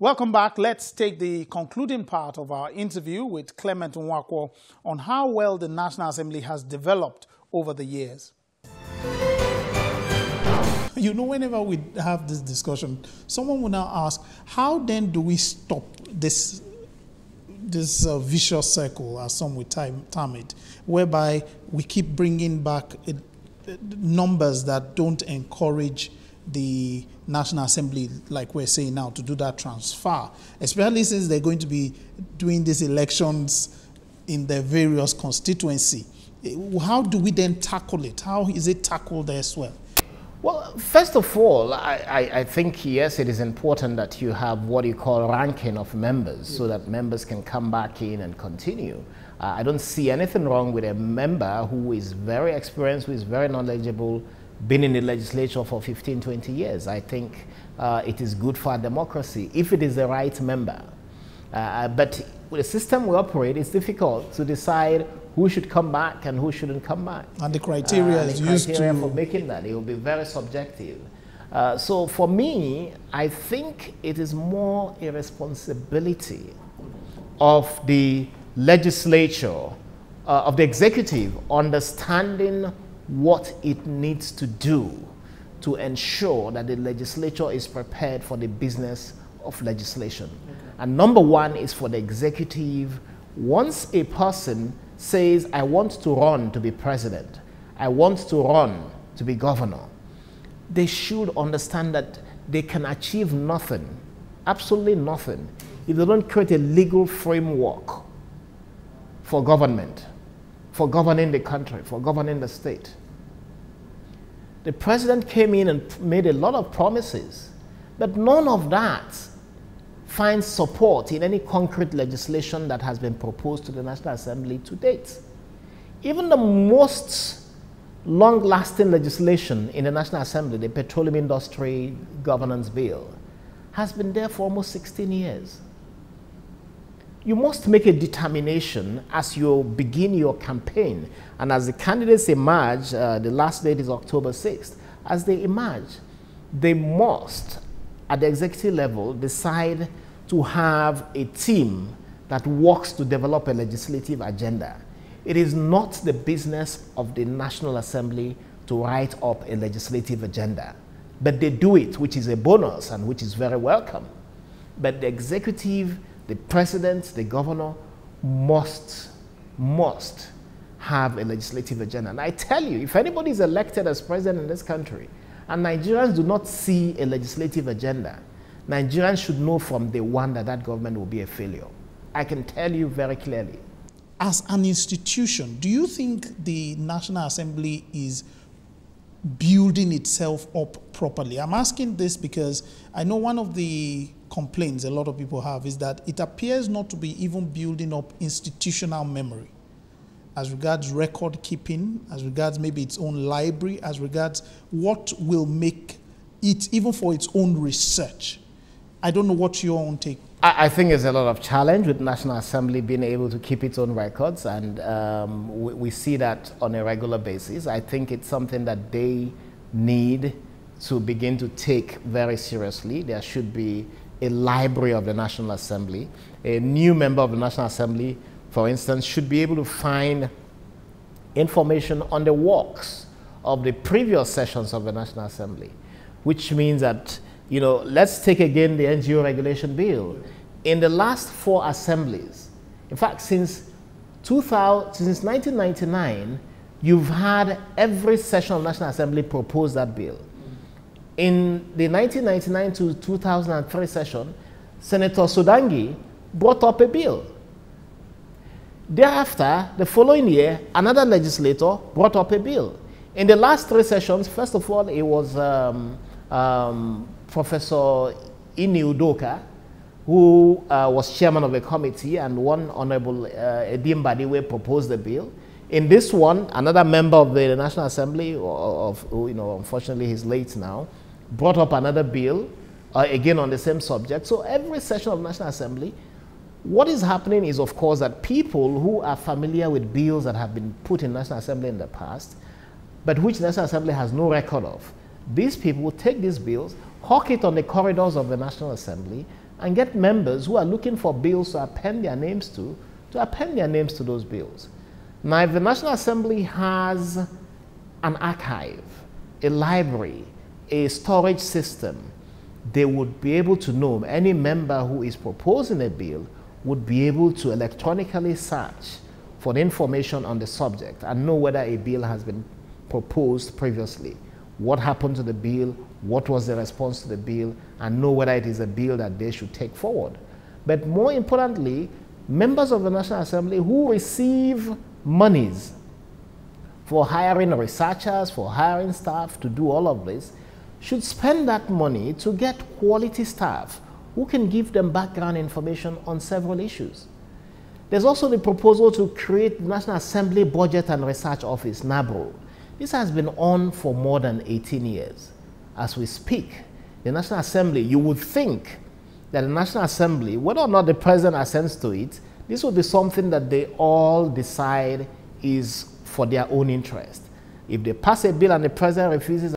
Welcome back. Let's take the concluding part of our interview with Clement Nwankwo on how well the National Assembly has developed over the years. You know, whenever we have this discussion, someone will now ask, how then do we stop this vicious circle, as some would term it, whereby we keep bringing back numbers that don't encourage the National Assembly, like we're saying now, to do that transfer, especially since they're going to be doing these elections in their various constituency. How do we then tackle it? How is it tackled as well? Well, first of all, I think, yes, it is important that you have what you call ranking of members so that members can come back in and continue. I don't see anything wrong with a member who is very experienced, who is very knowledgeable, been in the legislature for 15, 20 years. I think it is good for our democracy if it is the right member. But with the system we operate, it's difficult to decide who should come back and who shouldn't come back. And the criteria is used to... for making that, it will be very subjective. So for me, I think it is more a responsibility of the legislature, of the executive, understanding what it needs to do to ensure that the legislature is prepared for the business of legislation. Okay. And number one is for the executive, once a person says, I want to run to be president, I want to run to be governor, they should understand that they can achieve nothing, absolutely nothing, if they don't create a legal framework for government, for governing the country, for governing the state. The president came in and made a lot of promises, but none of that finds support in any concrete legislation that has been proposed to the National Assembly to date. Even the most long-lasting legislation in the National Assembly, the Petroleum Industry Governance Bill, has been there for almost 16 years. You must make a determination as you begin your campaign, and as the candidates emerge, the last date is October 6th, as they emerge, they must, at the executive level, decide to have a team that works to develop a legislative agenda. It is not the business of the National Assembly to write up a legislative agenda, but they do it, which is a bonus and which is very welcome. But the executive, the president, the governor must have a legislative agenda. And I tell you, if anybody is elected as president in this country and Nigerians do not see a legislative agenda, Nigerians should know from day one that that government will be a failure. I can tell you very clearly. As an institution, do you think the National Assembly is building itself up properly? I'm asking this because I know one of the complaints a lot of people have is that it appears not to be even building up institutional memory as regards record keeping, as regards maybe its own library, as regards what will make it, even for its own research. I don't know what's your own take. I think there's a lot of challenge with National Assembly being able to keep its own records, and we see that on a regular basis. I think it's something that they need to begin to take very seriously. There should be a library of the National Assembly. A new member of the National Assembly, for instance, should be able to find information on the works of the previous sessions of the National Assembly, which means that, you know, let's take again the NGO regulation bill. In the last 4 assemblies, in fact, since 1999, you've had every session of National Assembly propose that bill. In the 1999 to 2003 session, Senator Sodangi brought up a bill. Thereafter, the following year, another legislator brought up a bill. In the last 3 sessions, first of all, it was Professor Ini Udoka, who was chairman of a committee, and one Honorable Edim Badiwe proposed the bill. In this one, another member of the National Assembly, unfortunately he's late now, brought up another bill, again on the same subject. So every session of National Assembly, what is happening is, of course, that people who are familiar with bills that have been put in National Assembly in the past, but which National Assembly has no record of, these people will take these bills, hawk it on the corridors of the National Assembly, and get members who are looking for bills to append their names to append their names to those bills. Now, if the National Assembly has an archive, a library, a storage system, they would be able to know, any member who is proposing a bill would be able to electronically search for the information on the subject and know whether a bill has been proposed previously, what happened to the bill, what was the response to the bill, and know whether it is a bill that they should take forward. But more importantly, members of the National Assembly who receive monies for hiring researchers, for hiring staff to do all of this, should spend that money to get quality staff who can give them background information on several issues. There's also the proposal to create the National Assembly Budget and Research Office, NABRO. This has been on for more than 18 years. As we speak, the National Assembly, you would think that the National Assembly, whether or not the President assents to it, this would be something that they all decide is for their own interest. If they pass a bill and the President refuses